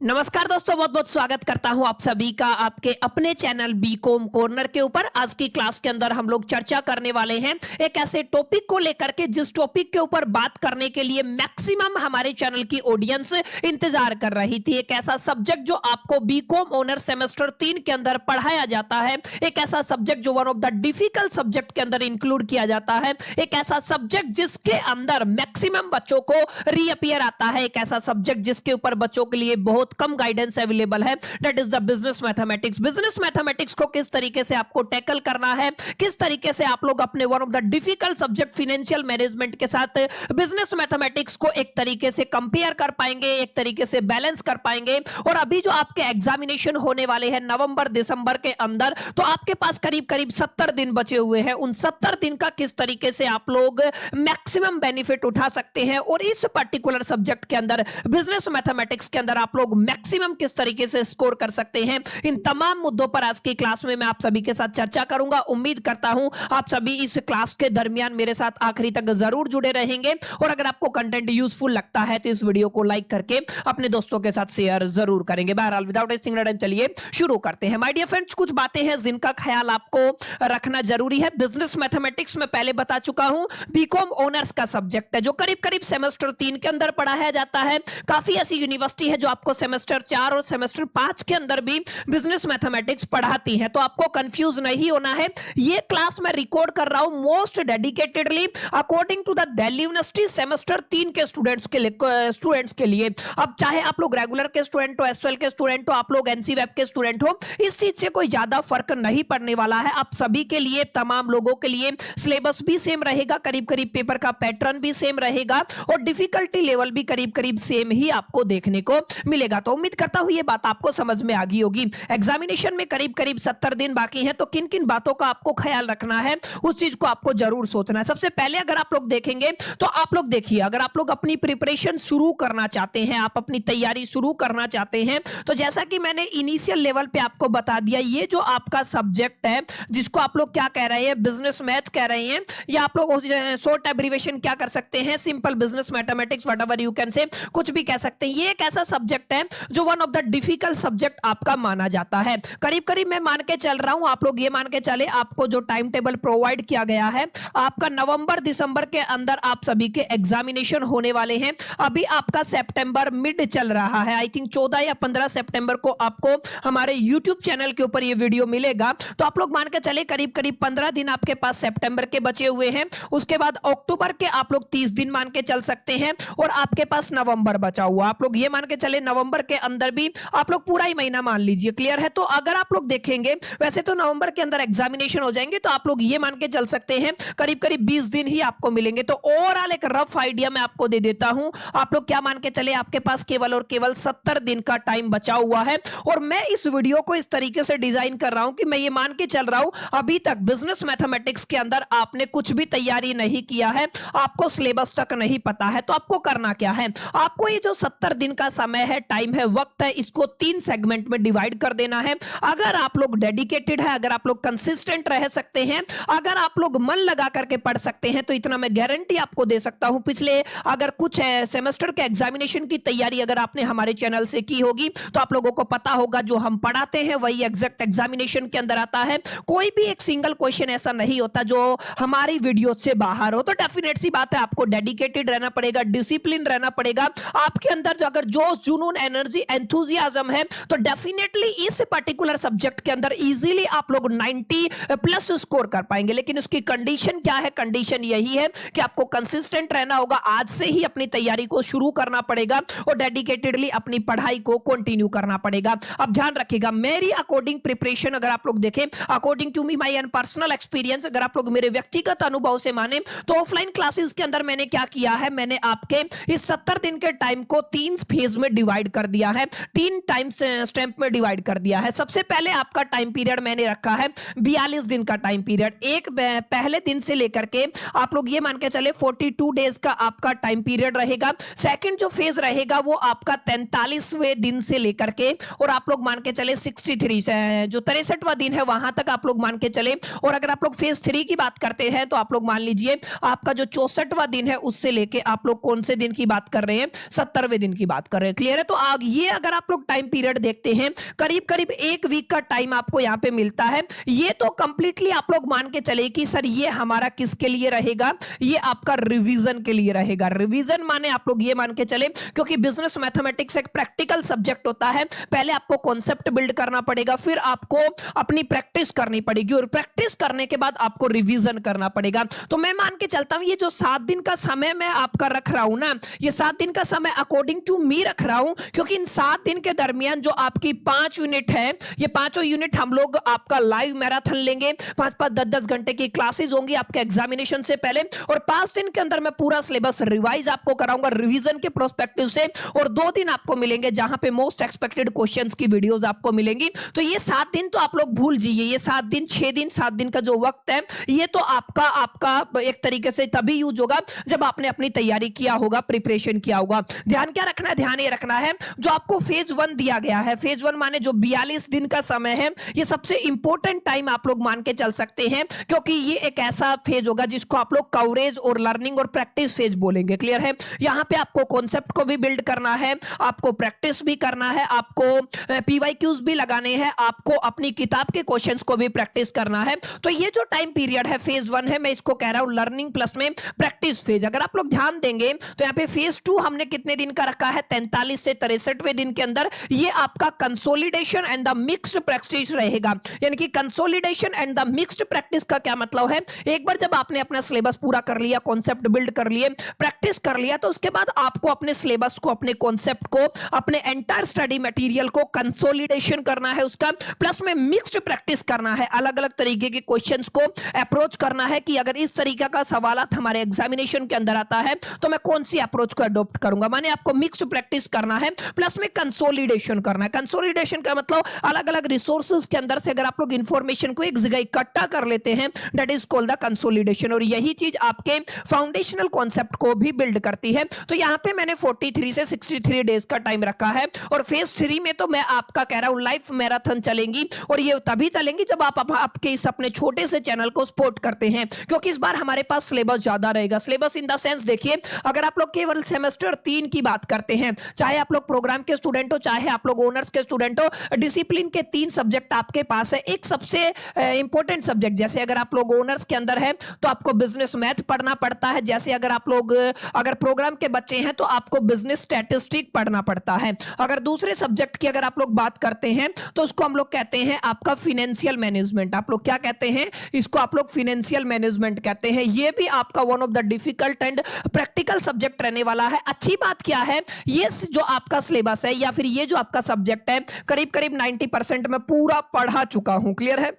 नमस्कार दोस्तों, बहुत बहुत स्वागत करता हूं आप सभी का आपके अपने चैनल बीकॉम कॉर्नर के ऊपर। आज की क्लास के अंदर हम लोग चर्चा करने वाले हैं एक ऐसे टॉपिक को लेकर के जिस टॉपिक के ऊपर बात करने के लिए मैक्सिमम हमारे चैनल की ऑडियंस इंतजार कर रही थी। एक ऐसा सब्जेक्ट जो आपको बीकॉम ऑनर सेमेस्टर 3 के अंदर पढ़ाया जाता है, एक ऐसा सब्जेक्ट जो one of the difficult subject के अंदर इंक्लूड किया जाता है, एक ऐसा सब्जेक्ट जिसके अंदर मैक्सिमम बच्चों को रीअपियर आता है, एक ऐसा सब्जेक्ट जिसके ऊपर बच्चों के लिए बहुत कम गाइडेंस अवेलेबल है, that is the business mathematics. Business mathematics को किस तरीके से आपको टैकल करना है, किस तरीके से आप लोग अपने one of the difficult subject financial management के साथ बिजनेस मैथमेटिक्स को एक तरीके से कंपेयर कर पाएंगे, एक तरीके से बैलेंस कर पाएंगे। और अभी जो आपके एग्जामिनेशन होने वाले हैं नवंबर दिसंबर के अंदर, तो आपके पास करीब करीब 70 दिन बचे हुए हैं। उन 70 दिन का किस तरीके से आप लोग मैक्सिमम बेनिफिट उठा सकते हैं और इस पर्टिकुलर सब्जेक्ट के अंदर बिजनेस मैथमेटिक्स के अंदर आप लोग मैक्सिमम किस तरीके से स्कोर कर सकते हैं, इन तमाम मुद्दों पर आज की क्लास में मैं आप सभी के साथ चर्चा करूंगा। उम्मीद करता हूं आप सभी इस क्लास के दरमियान मेरे साथ आखिरी तक जरूर जुड़े रहेंगे। और अगर आपको कंटेंट यूजफुल लगता है तो इस वीडियो को लाइक करके अपने दोस्तों के साथ शेयर जरूर करेंगे। बहरहाल विदाउट वेस्टिंग टाइम चलिए शुरू करते हैं। माय डियर फ्रेंड्स, कुछ बातें हैं जिनका ख्याल आपको रखना जरूरी है। बिजनेस मैथमेटिक्स में पहले बता चुका हूं, बीकॉम ऑनर्स का सब्जेक्ट है जो करीब करीब सेमेस्टर 3 के अंदर पढ़ाया जाता है। काफी ऐसी यूनिवर्सिटी है जो आपको सेमेस्टर 4 और सेमेस्टर 5 के अंदर भी बिजनेस मैथमेटिक्स पढ़ाती है, तो आपको कंफ्यूज नहीं होना है। ये क्लास मैं रिकॉर्ड कर रहा हूं most dedicatedly according to the Delhi university semester 3 के स्टूडेंट्स के लिए। अब चाहे आप लोग रेगुलर के स्टूडेंट हो, एसएल के स्टूडेंट हो, आप लोग एनसी वेब के स्टूडेंट हो, इस चीज से कोई ज्यादा फर्क नहीं पड़ने वाला है। आप सभी के लिए, तमाम लोगों के लिए सिलेबस भी सेम रहेगा, करीब करीब पेपर का पैटर्न भी सेम रहेगा और डिफिकल्टी लेवल भी करीब करीब सेम ही आपको देखने को मिलेगा। तो उम्मीद करता हूं ये बात आपको समझ में आ गई होगी। एग्जामिनेशन में करीब करीब 70 दिन बाकी हैं, तो किन किन बातों का आपको ख्याल रखना है उस चीज को आपको जरूर सोचना है। सबसे पहले अगर आप लोग देखेंगे तो आप लोग देखिए, अगर आप लोग अपनी प्रिपरेशन शुरू करना चाहते हैं, आप अपनी तैयारी शुरू करना चाहते हैं, तो जैसा कि मैंने इनिशियल लेवल पे आपको बता दिया, ये जो आपका सब्जेक्ट है जिसको आप लोग क्या कह रहे हैं, बिजनेस मैथ कह रहे हैं, या आप लोग शॉर्ट एब्रिविएशन क्या कर सकते हैं, simple business mathematics, whatever you can say, कुछ भी कह सकते हैं। ये एक ऐसा सब्जेक्ट है जो one of the difficult subject आपका माना जाता है। करीब करीब मैं मान के चल रहा हूं, आप लोग ये मान के चले, आपको जो टाइम टेबल प्रोवाइड किया गया है, आपका नवंबर दिसंबर के अंदर आप सभी के एग्जामिनेशन होने वाले हैं। अभी आपका सितंबर मिड चल रहा है, आई थिंक 14 या 15 सितंबर को आपको हमारे यूट्यूब चैनल के ऊपर ये वीडियो मिलेगा। तो आप लोग मान के चले करीब करीब 15 दिन आपके पास सितंबर के बचे हुए हैं। उसके बाद अक्टूबर के आप लोग 30 दिन मान के चल सकते हैं और आपके पास नवंबर बचा हुआ। आप लोग ये मान के चले नवंबर के अंदर भी आप लोग पूरा ही महीना मान लीजिए, क्लियर है। तो अगर आप लोग देखेंगे, वैसे तो नवंबर के अंदर एग्जामिनेशन हो जाएंगे, तो आप लोग ये मान के चल सकते हैं करीब करीब 20 दिन ही आपको मिलेंगे। तो ओवरऑल एक रफ आइडिया मैं आपको दे देता हूं, आप लोग क्या मान के चले, आपके पास केवल और केवल 70 दिन का टाइम बचा हुआ है। और मैं इस वीडियो को इस तरीके से डिजाइन कर रहा हूं कि मैं ये मान के चल रहा हूं अभी तक बिजनेस मैथमेटिक्स के अंदर आपने कुछ भी तैयारी नहीं किया है, आपको सिलेबस तक नहीं पता है, तो आपको करना क्या है, आपको ये जो 70 दिन का समय है, टाइम है, वक्त है, इसको 3 सेगमेंट में डिवाइड कर देना है। अगर आप लोग डेडिकेटेड है, अगर आप लोग कंसिस्टेंट रह सकते हैं, अगर आप लोग मन लगा करके पढ़ सकते हैं, तो इतना मैं गारंटी आपको दे सकता हूं, पिछले अगर कुछ सेमेस्टर के एग्जामिनेशन की तैयारी अगर आपने हमारे चैनल से की होगी तो आप लोगों को पता होगा जो हम पढ़ाते हैं वही एग्जैक्ट एग्जामिनेशन के अंदर आता है। कोई भी एक सिंगल क्वेश्चन ऐसा नहीं होता जो हमारी वीडियो से बाहर हो। तो डेफिनेट सी बात है, आपको डेडिकेटेड रहना पड़ेगा, डिसिप्लिन रहना पड़ेगा, आपके अंदर जो अगर जोश, जुनून, एनर्जी, एंथुसियाज्म है, तो डेफिनेटली इस पर्टिकुलर सब्जेक्ट के अंदर इजीली आप लोग 90 प्लस स्कोर कर पाएंगे। लेकिन उसकी कंडीशन क्या है, कंडीशन यही है कि आपको कंसिस्टेंट रहना होगा, आज से ही अपनी तैयारी को शुरू करना पड़ेगा और डेडिकेटेडली अपनी पढ़ाई को कंटिन्यू करना पड़ेगा। अब ध्यान रखिएगा, मेरी अकॉर्डिंग प्रिपरेशन अगर आप लोग देखें, according to me my and personal experience, अगर आप लोग मेरे व्यक्तिगत अनुभव से माने, तो ऑफलाइन क्लासेस के अंदर मैंने क्या किया है, मैंने आपके इस 70 दिन के टाइम को 3 फेज में डिवाइड कर दिया है, 3 टाइम स्टैंप में डिवाइड कर दिया है। सबसे पहले आपका टाइम पीरियड मैंने रखा है 42 दिन का टाइम पीरियड। एक पहले दिन से लेकर के आप लोग ये मान के चले 42 डेज का आपका टाइम पीरियड रहेगा। सेकंड जो फेज रहेगा वो आपका 43वें दिन से लेकर के और आप लोग मान के चले 63 से जो 63वां दिन है वहां तक आप लोग मान के चले। और अगर आप लोग फेज 3 की बात करते हैं तो आप लोग मान लीजिए आपका जो 64वां दिन है उससे लेके आप लोग कौन से दिन की बात कर रहे हैं, 70वें दिन की बात कर रहे हैं। क्लियर है? तो ये अगर आप लोग टाइम पीरियड देखते हैं, करीब करीब 1 वीक का टाइम आपको यहाँ पे मिलता है। ये तो कंप्लीटली आप लोग मान के चले कि सर ये हमारा किसके लिए रहेगा, ये आपका रिवीजन के लिए रहेगा। रिवीजन माने आप लोग ये मान के चले, क्योंकि बिजनेस मैथमेटिक्स एक प्रैक्टिकल सब्जेक्ट होता है। पहले आपको कॉन्सेप्ट बिल्ड करना पड़ेगा, फिर आपको अपनी प्रैक्टिस करनी पड़ेगी, और प्रैक्टिस करने के बाद आपको रिवीजन करना पड़ेगा। तो मैं मान के चलता हूं ये जो 7 दिन का समय मैं आपका रख रहा हूं ना, ये 7 दिन का समय अकॉर्डिंग टू मी रख रहा हूं, क्योंकि इन 7 दिन के दरमियान जो आपकी 5 यूनिट है, ये पांचों यूनिट हम लोग आपका लाइव मैराथन लेंगे। 5-5, 10-10 घंटे की क्लासेस होंगी आपके एग्जामिनेशन से पहले, और 5 दिन के अंदर मैं पूरा सिलेबस रिवाइज आपको कराऊंगा रिवीजन के प्रोस्पेक्टिव से, और 2 दिन आपको मिलेंगे जहां पे मोस्ट एक्सपेक्टेड क्वेश्चंस की वीडियोस आपको मिलेंगी। तो ये 7 दिन तो आप लोग भूल जाइए, ये 7 दिन 6 दिन 7 दिन का जो वक्त है, ये तो आपका एक तरीके से तभी यूज होगा जब आपने अपनी तैयारी किया होगा, प्रिपरेशन किया होगा। ध्यान क्या रखना है, ध्यान ये रखना है जो आपको फेज 1 दिया गया है, फेज 1 माने जो 42 दिन का समय है, ये सबसे इंपॉर्टेंट टाइम आप लोग मान के चल सकते हैं, क्योंकि ये एक ऐसा फेज होगा जिसको आप लोग कवरेज और लर्निंग और प्रैक्टिस फेज बोलेंगे। क्लियर है? यहां पे आपको कॉन्सेप्ट को भी बिल्ड करना है, आपको प्रैक्टिस भी करना है, आपको पीवाईक्यूज भी लगाने हैं, आपको अपनी किताब के क्वेश्चंस को भी प्रैक्टिस करना है। तो ये जो टाइम पीरियड है फेज 1 है, मैं इसको कह रहा हूं लर्निंग प्लस में प्रैक्टिस फेज। अगर आप लोग ध्यान देंगे तो यहाँ पे फेज 2 हमने कितने दिन का रखा है, 43 से 63वें दिन के अंदर ये आपका consolidation and the mixed practice रहेगा। यानी कि consolidation and the mixed practice का क्या मतलब है, एक बार जब आपने अपना सिलेबस पूरा कर लिया, कॉन्सेप्ट बिल्ड कर लिए, प्रैक्टिस कर लिया, तो उसके बाद आपको अपने सिलेबस को, अपने कॉन्सेप्ट को, अपने एंटायर स्टडी मटेरियल को कंसोलिडेशन करना है उसका, प्लस में मिक्स्ड प्रैक्टिस करना है, अलग अलग तरीके के क्वेश्चंस को अप्रोच करना है कि अगर इस तरीके का सवालात हमारे एग्जामिनेशन के अंदर आता है तो मैं कौन सी अप्रोच को अडॉप्ट करूंगा। माने आपको मिक्स्ड प्रैक्टिस करना है, प्लस में कंसोलिडेशन करना है। कंसोलिडेशन का मतलब अलग अलग रिसोर्सेज के अंदर से अगर आप लोग इंफॉर्मेशन को एक जगह इकट्ठा कर लेते हैं, that is called the consolidation, और यही चीज आपके फाउंडेशनल कॉन्सेप्ट को भी बिल्ड करती है। तो यहां पे मैंने 43 से 63 डेज का टाइम रखा है, और फेज 3 में तो मैं आपका कह रहा हूं लाइव मैराथन चलेंगी, और ये तभी चलेंगी जब आप आपके इस अपने छोटे से चैनल को सपोर्ट करते हैं, क्योंकि इस बार हमारे पास सिलेबस ज्यादा रहेगा। सिलेबस इन द सेंस देखिए, अगर आप लोग केवल सेमेस्टर 3 की बात करते हैं, चाहे आप लोग प्रोग्राम के स्टूडेंट हो, चाहे आप लोग ऑनर्स के स्टूडेंट हो, डिसिप्लिन के 3 सब्जेक्ट आपके पास है। एक सबसे इंपॉर्टेंट सब्जेक्ट, जैसे अगर आप लोग ऑनर्स के अंदर है तो आपको बिजनेस मैथ पढ़ना पड़ता है, जैसे अगर आप लोग अगर प्रोग्राम के बच्चे हैं तो आपको बिजनेस स्टैटिस्टिक पढ़ना पड़ता है। अगर दूसरे सब्जेक्ट की अगर आप लोग बात करते हैं तो उसको हम लोग कहते हैं आपका फाइनेंशियल मैनेजमेंट। आप लोग क्या कहते हैं, इसको आप लोग फाइनेंशियल मैनेजमेंट कहते हैं। ये भी आपका one of the difficult and practical subject रहने वाला है। अच्छी बात क्या है, ये जो आपका सिलेबस है या फिर ये जो आपका सब्जेक्ट है, करीब करीब 90% में पूरा पढ़ा चुका हूं। क्लियर है?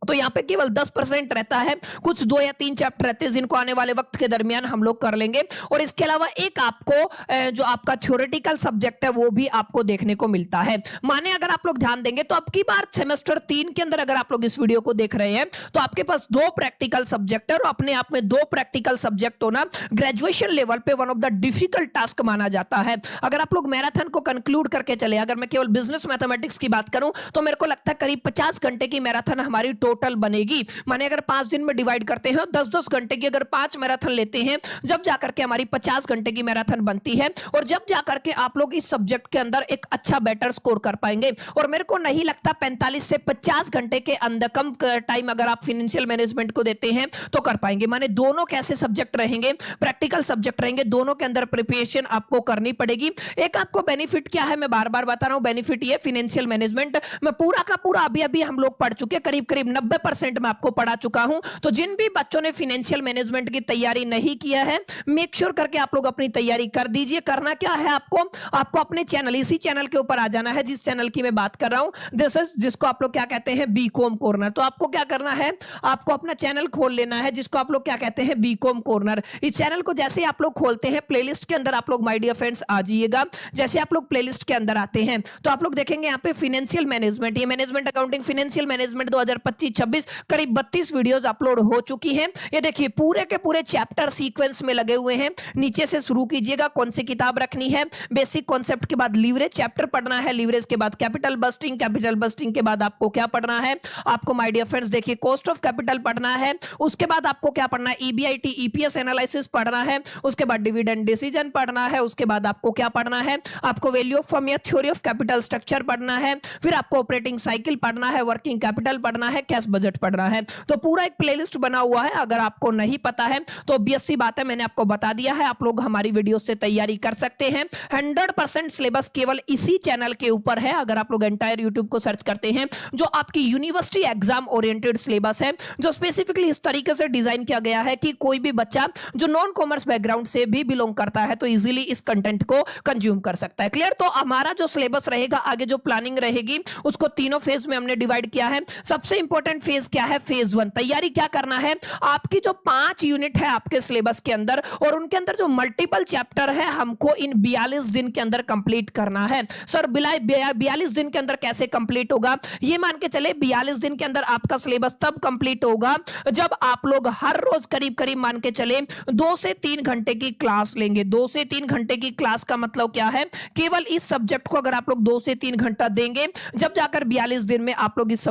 तो यहाँ पे केवल 10% रहता है, कुछ 2 या 3 चैप्टर रहते हैं जिनको आने वाले वक्त के दरमियान हम लोग कर लेंगे, और इसके अलावा एक आपको जो आपका थ्योरेटिकल सब्जेक्ट है वो भी आपको देखने को मिलता है। माने अगर आप लोग ध्यान देंगे तो अब की बार सेमेस्टर 3 के अंदर अगर आप लोग इस वीडियो को देख रहे हैं तो आपके पास 2 प्रैक्टिकल सब्जेक्ट है, और अपने आप में 2 प्रैक्टिकल सब्जेक्ट होना ग्रेजुएशन लेवल पे one of the difficult task माना जाता है। अगर आप लोग मैराथन को कंक्लूड करके चले, अगर मैं केवल बिजनेस मैथमेटिक्स की बात करूं तो मेरे को लगता है करीब 50 घंटे की मैराथन हमारी टोटल बनेगी। माने अगर 5 दिन में डिवाइड करते हैं, 10-10 घंटे की अगर 5 मैराथन लेते हैं, जब जाकर के हमारी 50 घंटे की मैराथन बनती है, और जब जाकर के आप लोग इस सब्जेक्ट के अंदर एक अच्छा बेटर स्कोर कर पाएंगे। और मेरे को नहीं लगता 45 से 50 घंटे के अंदर कम टाइम अगर आप फाइनेंशियल मैनेजमेंट को देते हैं तो कर पाएंगे। माने दोनों कैसे सब्जेक्ट रहेंगे, प्रैक्टिकल सब्जेक्ट रहेंगे, दोनों के अंदर प्रिपरेशन आपको करनी पड़ेगी। एक आपको बेनिफिट क्या है, मैं बार बार बता रहा हूं, बेनिफिट ये फाइनेंशियल मैनेजमेंट में पूरा का पूरा अभी हम लोग पढ़ चुके, करीब करीब 90% मैं आपको पढ़ा चुका हूं। तो जिन भी बच्चों ने फाइनेंशियल मैनेजमेंट की तैयारी नहीं किया है, मेक श्योर करके आप लोग अपनी तैयारी कर दीजिए। करना क्या है, आपको अपने चैनल, इसी चैनल के ऊपर आ जाना है जिस चैनल की मैं बात कर रहा हूं, दिस इज, जिसको आप लोग क्या कहते हैं, बीकॉम कॉर्नर। तो आपको क्या करना है, आपको अपना चैनल खोल लेना है जिसको आप लोग क्या कहते हैं, बीकॉम कॉर्नर। इस चैनल को जैसे ही आप लोग खोलते हैं, प्लेलिस्ट के अंदर आप लोग माय डियर फ्रेंड्स आ जाइएगा। जैसे आप लोग प्लेलिस्ट के अंदर आते हैं तो आप लोग देखेंगे यहाँ पे फाइनेंशियल मैनेजमेंट, ये मैनेजमेंट अकाउंटिंग फाइनेंशियल मैनेजमेंट 2025 26 करीब 32 वीडियोस अपलोड हो चुकी हैं। ये देखिए पूरे के पूरे चैप्टर सीक्वेंस में लगे हुए हैं। नीचे से शुरू कीजिएगा, कौन सी किताब रखनी है। बेसिक कॉन्सेप्ट के बाद लीवरेज चैप्टर पढ़ना है, लीवरेज के बाद कैपिटल बस्टिंग, कैपिटल बस्टिंग के बाद आपको क्या पढ़ना है, आपको माय डियर फ्रेंड्स देखिए कॉस्ट ऑफ कैपिटल पढ़ना है। उसके बाद आपको क्या पढ़ना है, ईबीआईटी ईपीएस एनालिसिस पढ़ना है। उसके बाद डिविडेंड डिसीजन पढ़ना है। उसके बाद आपको क्या पढ़ना है, आपको वैल्यू ऑफ फर्म या थ्योरी ऑफ कैपिटल स्ट्रक्चर पढ़ना है। फिर आपको ऑपरेटिंग साइकिल पढ़ना है, वर्किंग कैपिटल पढ़ना है, कैश बजट पढ़ना है। तो पूरा एक प्लेलिस्ट बना हुआ है। अगर आपको नहीं पता है तो ऑब्वियस सी बात है, मैंने आपको बता दिया है, आप लोग हमारी वीडियो से तैयारी कर सकते हैं। 100% सिलेबस केवल इसी चैनल के ऊपर है। अगर आप लोग एंटायर यूट्यूब को सर्च करते हैं, जो आपकी यूनिवर्सिटी एग्जाम ओरिएंटेड सिलेबस है, जो स्पेसिफिकली इस तरीके से डिजाइन किया गया है कि कोई भी बच्चा जो नॉन कॉमर्स बैकग्राउंड से भी बिलोंग करता है तो इजीली इस कंटेंट को कंज्यूम कर सकता है। क्लियर? तो हमारा जो सिलेबस रहेगा, आगे जो प्लानिंग रहेगी, उसको तीनों फेज में हमने डिवाइड किया है। सबसे इंपॉर्टेंट फेज क्या है, फेज 1। तैयारी क्या करना है, आपकी जो 5 यूनिट है आपके सिलेबस के अंदर और उनके अंदर जो मल्टीपल चैप्टर है, हमको इन 42 दिन के अंदर कंप्लीट करना है। सर 42 दिन के अंदर कैसे कंप्लीट होगा? ये मान के चले 42 दिन के अंदर आपका सिलेबस तब कंप्लीट होगा जब आप लोग हर रोज करीब करीब मान के चले 2 से 3 घंटे की क्लास लेंगे। 2 से 3 घंटे की क्लास का मतलब क्या है, केवल इस सब्जेक्ट को अगर आप लोग 2 से 3 घंटा देंगे, जब जाकर 42 दिन में आप लोग इस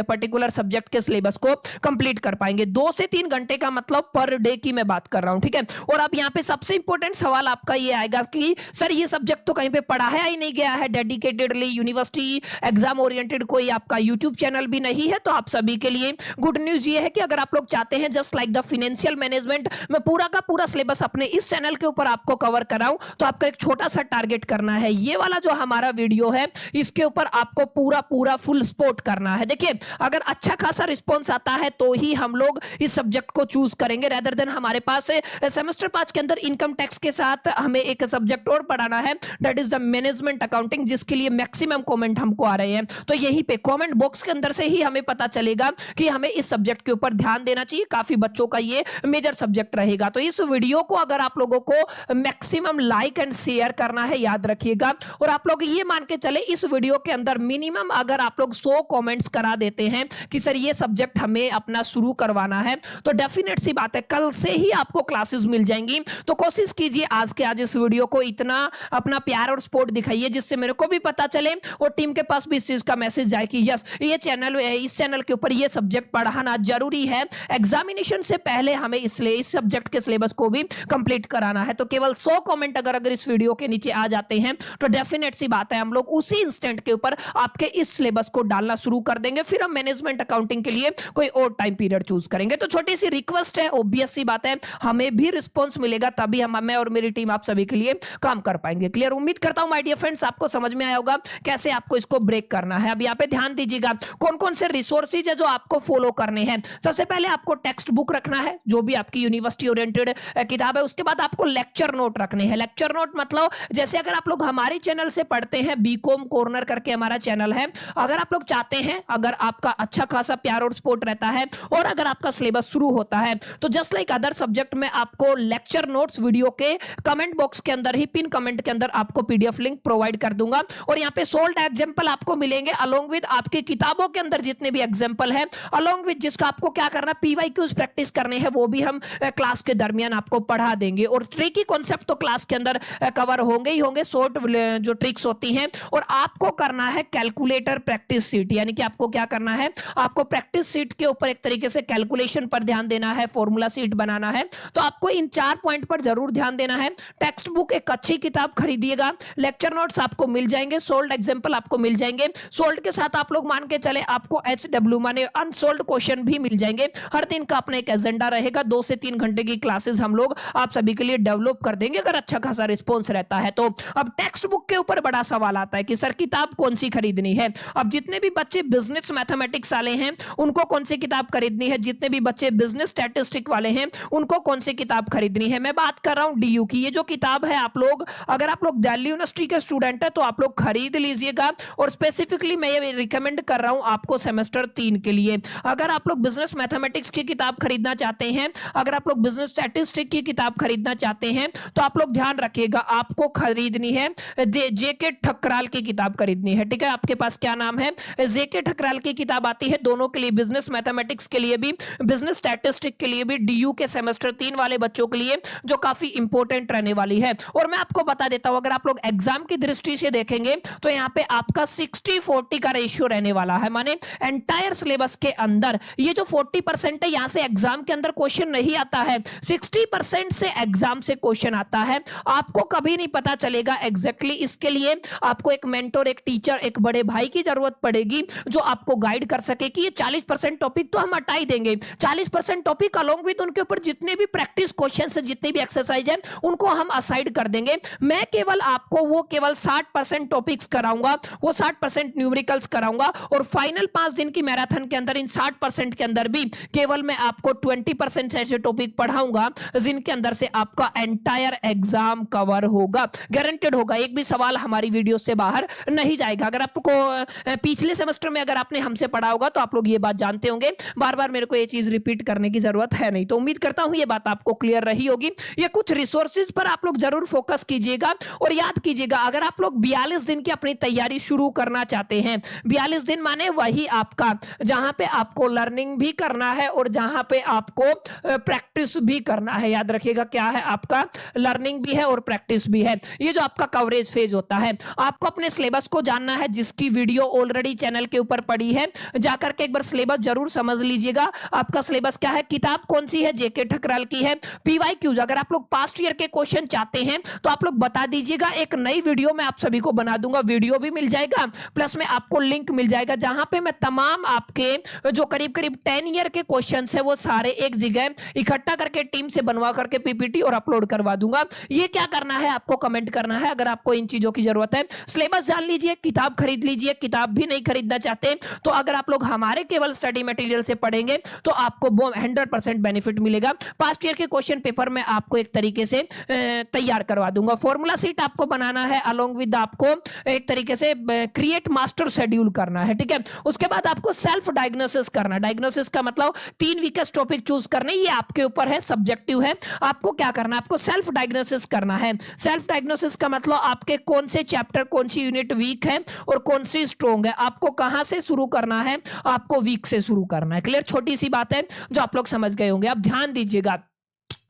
पर्टिकुलर सब्जेक्ट के सिलेबस को कंप्लीट कर पाएंगे। 2 से 3 घंटे का मतलब पर डे की मैं बात कर रहा हूं, ठीक है। और अब यहां पे सबसे इंपॉर्टेंट सवाल आपका ये आएगा कि सर ये सब्जेक्ट तो कहीं पे पढ़ाया ही नहीं गया है, डेडिकेटेडली यूनिवर्सिटी एग्जाम ओरिएंटेड कोई आपका यूट्यूब चैनल भी नहीं है। तो आप सभी के लिए गुड न्यूज ये है कि अगर आप लोग चाहते हैं just like the financial management, मैं पूरा का पूरा सिलेबस अपने इस चैनल के ऊपर आपको कवर कराऊं, तो आपको एक छोटा सा टारगेट करना है। ये वाला जो हमारा वीडियो है, इसके ऊपर आपको पूरा पूरा फुल सपोर्ट करना है। देखिए अगर अच्छा खासा रिस्पॉन्स आता है तो ही हम लोग इस सब्जेक्ट को चूज करेंगे, रेदर देन हमारे पास सेमेस्टर 5 के अंदर इनकम टैक्स के साथ हमें एक सब्जेक्ट और पढ़ाना है, that is the management accounting, जिसके लिए मैक्सिमम कमेंट हमको आ रहे हैं। तो यहीं पे कमेंट बॉक्स के अंदर से ही हमें पता चलेगा कि हमें इस सब्जेक्ट के ऊपर ध्यान देना चाहिए। काफी बच्चों का ये मेजर सब्जेक्ट रहेगा। तो इस वीडियो को अगर आप लोगों को मैक्सिमम लाइक एंड शेयर करना है, याद रखिएगा। और आप लोग ये मान के चले इस वीडियो के अंदर मिनिमम अगर आप लोग 100 कमेंट्स करा देते हैं कि सर ये सब्जेक्ट हमें अपना शुरू करवाना है, तो डेफिनेट सी बात है कल से ही आपको क्लासेस मिल जाएंगी। तो कोशिश कीजिए आज के आज इस वीडियो को इतना अपना प्यार और सपोर्ट दिखाइए, जिससे मेरे को भी पता चले और टीम के पास भी इस चीज का मैसेज जाए कि यस ये चैनल, इस चैनल के ऊपर ये सब्जेक्ट पढ़ाना जरूरी है। एग्जामिनेशन से पहले हमें इसलिए इस सब्जेक्ट के सिलेबस को भी कंप्लीट कराना है। तो केवल 100 कमेंट अगर इस वीडियो के नीचे आ जाते हैं तो डेफिनेट सी बात है हम लोग उसी इंस्टेंट के ऊपर आपके इस सिलेबस को डालना शुरू कर देंगे। फिर हम मैनेजमेंट अकाउंटिंग के लिए कोई और टाइम पीरियड चूज करेंगे। तो छोटी सी रिक्वेस्ट है, ऑब्वियस सी बात है, हमें भी रिस्पॉन्स मिलेगा तभी हम, मैं और मेरी टीम आप सभी के लिए काम कर पाएंगे। क्लियर? उम्मीद करता हूं माय डियर फ्रेंड्स आपको समझ में आया होगा कैसे आपको इसको ब्रेक करना है। अब यहाँ पे ध्यान दीजिएगा कौन कौन से रिसोर्सेज है जो आपको फॉलो करने हैं। सबसे पहले आपको टेक्स्ट बुक रखना है, जो भी आपकी यूनिवर्सिटी ओरिएंटेड किताब है। उसके बाद आपको लेक्चर नोट रखने हैं। लेक्चर नोट मतलब जैसे अगर आप लोग हमारे चैनल से पढ़ते हैं, बीकॉम कॉर्नर करके हमारा चैनल है, अगर आप लोग चाहते हैं, अगर आपका अच्छा खासा प्यार और सपोर्ट रहता है और अगर आपका सिलेबस शुरू होता है, तो जस्ट लाइक अदर सब्जेक्ट में आपको लेक्चर नोट्स वीडियो के कमेंट बॉक्स के अंदर ही, पिन कमेंट के अंदर आपको पीडीएफ लिंक प्रोवाइड कर दूंगा। और यहाँ पे सोल्ड एग्जाम्पल आपको मिलेंगे अलोंग विद आपकी किताबों के अंदर जितने भी एग्जाम्पल है, अलोंग विद जिसका आपको क्या करना, पीवाईक्यूज प्रैक्टिस करने हैं, वो भी हम क्लास के दरमियान आपको पढ़ा देंगे। और ट्रिकी कॉन्सेप्ट तो क्लास के अंदर कवर होंगे ही होंगे, शॉर्ट जो ट्रिक्स होती हैं। और आपको करना है कैलकुलेटर प्रैक्टिस सीट, यानी कि आपको क्या करना है, आपको प्रैक्टिस सीट के ऊपर एक तरीके से कैलकुलेशन पर ध्यान देना है, फॉर्मूला सीट बनाना है। तो आपको इन 4 पॉइंट पर जरूर ध्यान देना है। टेक्स्ट बुक एक अच्छी किताब खरीदिएगा, लेक्चर नोट्स आपको मिल जाएंगे, सोल्ड एग्जाम्पल आपको मिल जाएंगे। सोल्ड के साथ आप लोग मान के चले आपको HW माने अनसोल्ड क्वेश्चन भी मिल जाएंगे। हर दिन का अपना एक एजेंडा रहेगा, 2 से 3 घंटे की क्लासेस हम लोग आप सभी के लिए डेवलप कर देंगे अगर अच्छा खासा रिस्पॉन्स रहता है तो। अब टेक्स्ट बुक के ऊपर बड़ा सवाल आता है कि सर किताब कौन सी खरीदनी है। अब जितने भी बच्चे बिजनेस मैथमेटिक्स वाले हैं उनको कौन सी किताब खरीदनी है, जितने भी बच्चे बिजनेस स्टैटिस्टिक वाले हैं उनको कौन सी किताब खरीदनी है। मैं बात कर रहा हूं DU की। ये जो किताब है आप लोग, अगर आप लोग दिल्ली यूनिवर्सिटी के स्टूडेंट है तो आप लोग खरीद लीजिएगा। और स्पेसिफिकली मैं ये रिकमेंड कर रहा हूं आपको सेमेस्टर 3 के लिए। अगर आप लोग बिजनेस मैथमेटिक्स की किताब खरीदना चाहते हैं, अगर आप लोग बिजनेस स्टैटिस्टिक की किताब खरीदना चाहते हैं, तो आप लोग ध्यान रखिएगा आपको खरीदनी है जेके ठकराल की किताब खरीदनी है। ठीक है, आपके पास क्या नाम है, जेके ठकराल की किताब आती है दोनों के लिए, बिजनेस मैथमेटिक्स के लिए भी, बिजनेस स्टैटिस्टिक के लिए भी, डीयू के सेमेस्टर 3 वाले बच्चों के लिए, जो काफी इंपॉर्टेंट रहने वाली है। और मैं आपको बता देता हूं, अगर आप लोग एग्जाम की दृष्टि से देखेंगे तो यहां पे आपका 60-40 का रेशियो रहने वाला है, माने एंटायर सिलेबस के अंदर ये जो 40% है, यहां से एग्जाम के अंदर क्वेश्चन नहीं आता है, 60% से एग्जाम से क्वेश्चन आता है। आपको कभी नहीं पता चलेगा एग्जैक्टली, इसके लिए आपको एक मेंटोर, एक टीचर, एक बड़े भाई की जरूरत पड़ेगी जो आपको गाइड कर सके कि ये 40% टॉपिक तो हम हटा ही देंगे, 40% टॉपिक अलोंग विद उनके ऊपर जितने भी प्रैक्टिस क्वेश्चन है, जितने भी एक्सरसाइज है, उनको हम असाइड कर देंगे। मैं केवल आपको वो केवल 60% टॉपिक्स कराऊंगा, वो 60% न्यूमेरिकल्स कराऊंगा, और फाइनल 5 दिन की मैराथन के अंदर इन 60% के अंदर भी केवल मैं आपको 20% ऐसे टॉपिक पढ़ाऊंगा जिनके अंदर से आपका एंटायर एग्जाम कवर होगा, गारंटेड होगा। एक भी सवाल हमारी वीडियो से बाहर नहीं जाएगा। अगर आपको पिछले सेमेस्टर में अगर आपने हमसे पढ़ा होगा तो आप लोग ये बात जानते होंगे, बार बार मेरे को ये चीज रिपीट करने की जरूरत है नहीं। तो उम्मीद करता हूं ये बात आपको क्लियर रही होगी। ये कुछ रिसोर्सेज पर आप लोग जरूर फोकस कीजिएगा, और याद कीजिएगा, अगर आप लोग 42 दिन की अपनी तैयारी शुरू करना चाहते हैं, 42 दिन माने वही आपका जहां पे आपको लर्निंग भी करना है और जहां पे आपको प्रैक्टिस भी करना है। याद रखिएगा, क्या है, आपका लर्निंग भी है और प्रैक्टिस भी है। ये जो आपका कवरेज फेज होता है, आपको अपने सिलेबस को जानना है, जिसकी वीडियो ऑलरेडी चैनल के ऊपर पड़ी है, जाकर के एक बार सिलेबस जरूर समझ लीजिएगा। आपका सिलेबस क्या है, किताब कौन सी है, जेके ठकराल की है। पीवाईक्यूज, अगर आप लोग पास्ट ईयर के क्वेश्चन चाहते हैं तो आप लोग बता दीजिएगा, एक नई वीडियो में आप सभी को बना दूंगा, वीडियो भी मिल जाएगा, प्लस में आपको लिंक मिल जाएगा, जहां पे मैं तमाम आपके जो करीब करीब 10 ईयर के क्वेश्चन है वो सारे एक जगह इकट्ठा करके टीम से बनवा करके पीपीटी और अपलोड करवा दूंगा। ये क्या करना है, आपको कमेंट करना है अगर आपको इन चीजों की जरूरत है। सिलेबस जान लीजिए, किताब खरीद लीजिए, किताब भी नहीं खरीदना चाहते तो अगर आप लोग हमारे केवल स्टडी मटेरियल से पढ़ेंगे तो आपको 100% बेनिफिट मिलेगा। पास्ट ईयर के क्वेश्चन पेपर में आपको एक तरीके से तैयार करवा दूंगा। फॉर्मूला सीट आपको बनाना है, अलोंग विद आपको एक तरीके से क्रिएट मास्टर शेड्यूल करना है, ठीक है। उसके बाद आपको सेल्फ डायग्नोसिस करना। डायग्नोसिस का मतलब 3 वीकेस्ट टॉपिक चूज करने, ये आपके ऊपर है, सब्जेक्टिव है। आपको क्या करना है, आपको सेल्फ डायग्नोसिस करना है। सेल्फ डायग्नोसिस का मतलब आपके कौन से चैप्टर, कौन सी यूनिट वीक है और कौन सी स्ट्रॉन्ग है। आपको कहां से शुरू करना है, आपको वीक से शुरू करना है। क्लियर, छोटी सी बात है जो आप लोग समझ गए होंगे। अब ध्यान दीजिएगा,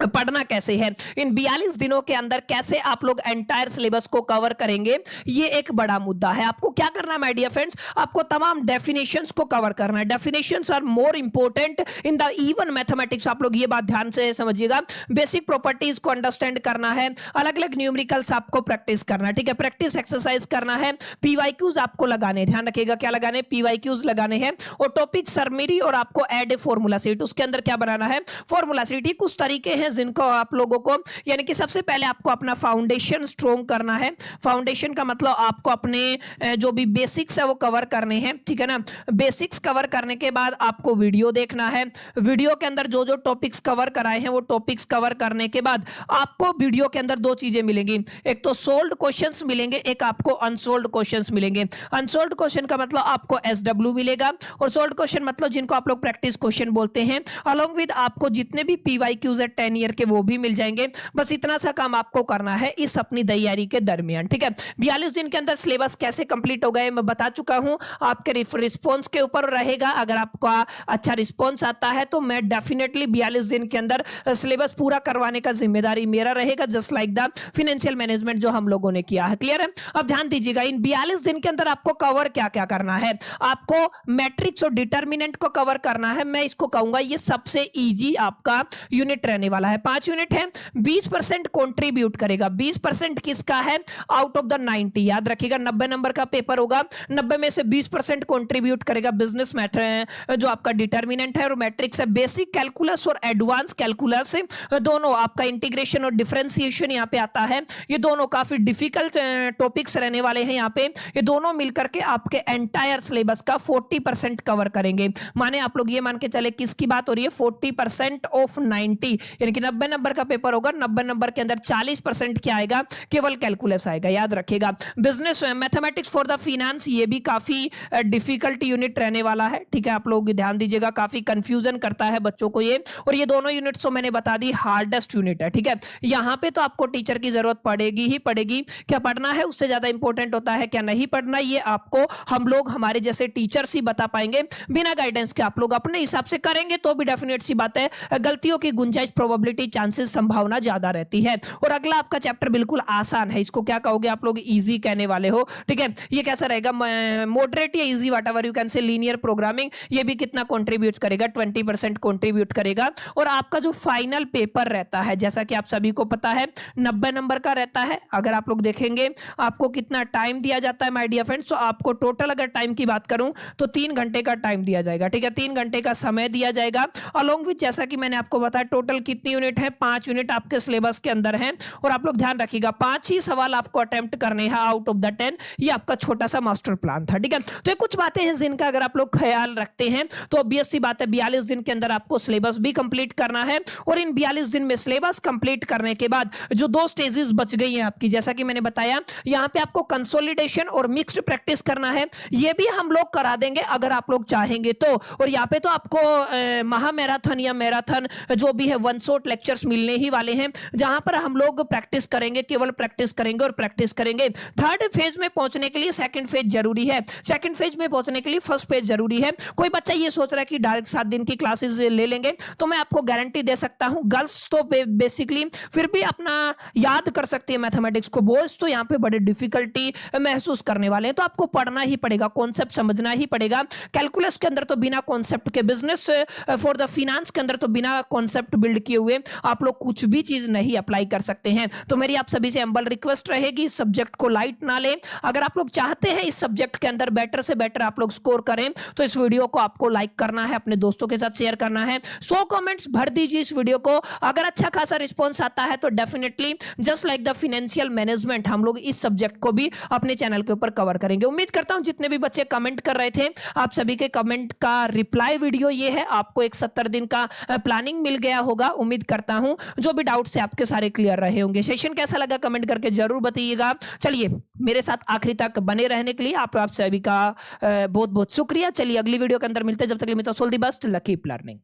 पढ़ना कैसे है, इन 42 दिनों के अंदर कैसे आप लोग एंटायर सिलेबस को कवर करेंगे, ये एक बड़ा मुद्दा है। आपको क्या करना है माय डियर फ्रेंड्स, आपको तमाम डेफिनेशंस को कवर करना है। Definitions are more important in the even mathematics. आप लोग ये बात ध्यान से समझिएगा। बेसिक प्रॉपर्टीज को अंडरस्टैंड करना है, अलग अलग न्यूमेरिकल्स आपको प्रैक्टिस करना है, ठीक है। प्रैक्टिस एक्सरसाइज करना है, पीवाईक्यूज आपको लगाने, ध्यान रखिएगा क्या लगाने, पीवाईक्यूज लगाने हैं, और टॉपिक सरमरी, और आपको ऐड ए फॉर्मूला सीट। उसके अंदर क्या बनाना है, फॉर्मूला सीट। ये कुछ तरीके हैं जिनको आप लोगों को, यानी कि सबसे पहले आपको अपना फाउंडेशन स्ट्रॉन्ग करना है। फाउंडेशन का मतलब आपको अपने जो भी बेसिक्स है वो कवर करने हैं, ठीक है ना। बेसिक्स कवर करने के बाद आपको वीडियो देखना है। वीडियो के अंदर जो जो टॉपिक्स कवर कराए हैं वो टॉपिक्स कवर करने के बाद आपको वीडियो के अंदर 2 चीजें मिलेंगी, एक तो सोल्व्ड क्वेश्चंस मिलेंगे, एक आपको अनसोल्व्ड क्वेश्चंस मिलेंगे। अनसोल्व्ड क्वेश्चन का मतलब आपको एसडब्ल्यू मिलेगा, और सोल्व्ड क्वेश्चन मतलब जिनको आप लोग प्रैक्टिस क्वेश्चन बोलते हैं। अलोंग विद आपको जितने भी पीवाईक्यूज है 10 ईयर के वो भी मिल जाएंगे। बस इतना सा काम आपको करना है इस अपनी तैयारी के दरमियान, ठीक है। 42 दिन के अंदर सिलेबस कैसे कंप्लीट हो गए मैं बता चुका हूं, आपके रिस्पॉन्स के ऊपर रहेगा। अगर आपका अच्छा रिस्पॉन्स आता है तो मैं डेफिनेटली 42 दिन के अंदर सिलेबस पूरा करवाने का जिम्मेदारी मेरा रहेगा, just like the financial management जो हम लोगों ने किया है। क्लियर है। अब ध्यान दीजिएगा, इन 42 दिन के अंदर आपको कवर क्या क्या करना है। आपको मैट्रिक्स और डिटर्मिनेंट को कवर करना है। मैं इसको कहूंगा ये सबसे इजी आपका यूनिट रहने वाला है। 5 यूनिट है, 20% कंट्रीब्यूट करेगा। 20% किसका है, आउट ऑफ द 90। याद रखिएगा 90 नंबर का पेपर होगा, 90 में से 20% कंट्रीब्यूट करेगा बिजनेस मैटर जो आपका डिटर्मिनेंट है और मैट्रिक्स है। बेसिक कैलकुलस और एडवांस कैलकुलस दोनों, आपका इंटीग्रेशन और डिफरेंशिएशन यहाँ पे आता है। ये दोनों काफी डिफिकल्ट टॉपिक्स रहने वाले हैं यहाँ पे। ये दोनों मिलकर के आपके एंटायर सिलेबस का 40% कवर करेंगे। माने आप लोग ये मान के चले किसकी बात हो रही है, 40% ऑफ 90, यानी क्योंकि 90 नंबर का पेपर होगा, 90 नंबर के अंदर 40% क्या आएगा, केवल कैलकुलस आएगा, याद रखिएगा। Business mathematics for the finance, ये भी काफी डिफिकल्ट यूनिट रहने वाला है, ठीक है, आप लोग ध्यान दीजिएगा, काफी कंफ्यूजन करता है बच्चों को ये। और ये दोनों यूनिट तो मैंने बता दी हार्डेस्ट यूनिट है, ठीक है। यहाँ पे तो आपको टीचर की जरूरत पड़ेगी ही पड़ेगी, क्या पढ़ना है उससे ज्यादा इंपॉर्टेंट होता है क्या नहीं पढ़ना, ये आपको हम लोग हमारे जैसे टीचर्स ही बता पाएंगे। बिना गाइडेंस के आप लोग अपने हिसाब से करेंगे तो भी डेफिनेट सी बात है गलतियों की गुंजाइश, प्रोबेबिलिटी, चांसेस, संभावना ज्यादा रहती है। और अगला आपका चैप्टर बिल्कुल आसान है, इसको क्या कहोगे आप लोग, इजी कहने वाले हो, ठीक है। ये कैसा रहेगा, मॉडरेट या easy, whatever you can say, linear programming, ये भी कितना कंट्रीब्यूट करेगा, 20% कंट्रीब्यूट करेगा। और आपका जो फाइनल पेपर रहता है, जैसा कि आप सभी को पता है, 90 नंबर का रहता है। अगर आप लोग देखेंगे आपको कितना टाइम दिया जाता है माय डियर फ्रेंड्स, तो आपको टोटल अगर टाइम की बात करूं तो 3 घंटे का टाइम दिया जाएगा, ठीक है, 3 घंटे का समय दिया जाएगा। अलोंग विद, जैसा कि मैंने आपको बताया, टोटल कितनी यूनिट है, 5 यूनिट आपके सिलेबस के अंदर हैं। और आप लोग ध्यान रखिएगा 5 ही सवाल आपको अटेम्प्ट करने हैं आउट ऑफ द 10। ये आपका छोटा सा मास्टर प्लान था, ठीक है। तो ये कुछ बातें हैं जिनका अगर आप लोग ख्याल रखते हैं तो ऑब्वियस सी बात है 42 दिन के अंदर आपको सिलेबस भी कंप्लीट करना है। और इन 42 दिन में सिलेबस कंप्लीट करने के बाद जो 2 स्टेजेस बच गई हैं आपकी, जैसा कि मैंने बताया, यहां पे आपको कंसोलिडेशन और मिक्स्ड प्रैक्टिस करना है, ये भी हम लोग करा देंगे अगर आप लोग चाहेंगे तो। और यहाँ पे तो आपको महा मैराथन या मैराथन जो भी है 1 शॉट लेक्चर्स मिलने ही वाले हैं, जहां पर हम लोग प्रैक्टिस करेंगे, केवल प्रैक्टिस करेंगे और प्रैक्टिस करेंगे। थर्ड फेज में पहुंचने के लिए सेकंड फेज जरूरी है, सेकंड फेज में पहुंचने के लिए फर्स्ट फेज जरूरी है। कोई बच्चा ये सोच रहा है कि डायरेक्ट 7 दिन की क्लासेस ले लेंगे, तो मैं आपको गारंटी दे सकता हूं, गर्ल्स तो बेसिकली फिर भी अपना याद कर सकती है मैथमेटिक्स को, बॉयज तो यहाँ पे बड़े डिफिकल्टी महसूस करने वाले हैं। तो आपको पढ़ना ही पड़ेगा, कॉन्सेप्ट समझना ही पड़ेगा। कैलकुलस के अंदर तो बिना कॉन्सेप्ट के, बिजनेस फॉर द फिनेंस के अंदर तो बिना कॉन्सेप्ट बिल्ड किए हुए आप लोग कुछ भी चीज नहीं अप्लाई कर सकते हैं। तो मेरी आप सभी से हम्बल रिक्वेस्ट रहेगी, इस सब्जेक्ट को लाइट ना लें। अगर आप लोग चाहते हैं इस सब्जेक्ट के अंदर बेटर से बेटर आप लोग स्कोर करें, तो इस वीडियो को आपको लाइक करना है, अपने दोस्तों के साथ शेयर करना है, 100 कमेंट्स भर दीजिए इस वीडियो को। अगर अच्छा खासा रिस्पॉन्स आता है तो definitely just like the financial management हम लोग इस सब्जेक्ट को भी अपने चैनल के ऊपर कवर करेंगे। उम्मीद करता हूं जितने भी बच्चे कमेंट कर रहे थे, आप सभी के कमेंट का रिप्लाई वीडियो ये है, आपको एक 70 दिन का प्लानिंग मिल गया होगा। उम्मीद करता हूं जो भी डाउट्स है आपके सारे क्लियर रहे होंगे। सेशन कैसा लगा कमेंट करके जरूर बताइएगा। चलिए, मेरे साथ आखिरी तक बने रहने के लिए आप सभी का बहुत बहुत शुक्रिया। चलिए अगली वीडियो के अंदर मिलते हैं, जब तक के लिए मिलता हूं, all the best, keep learning.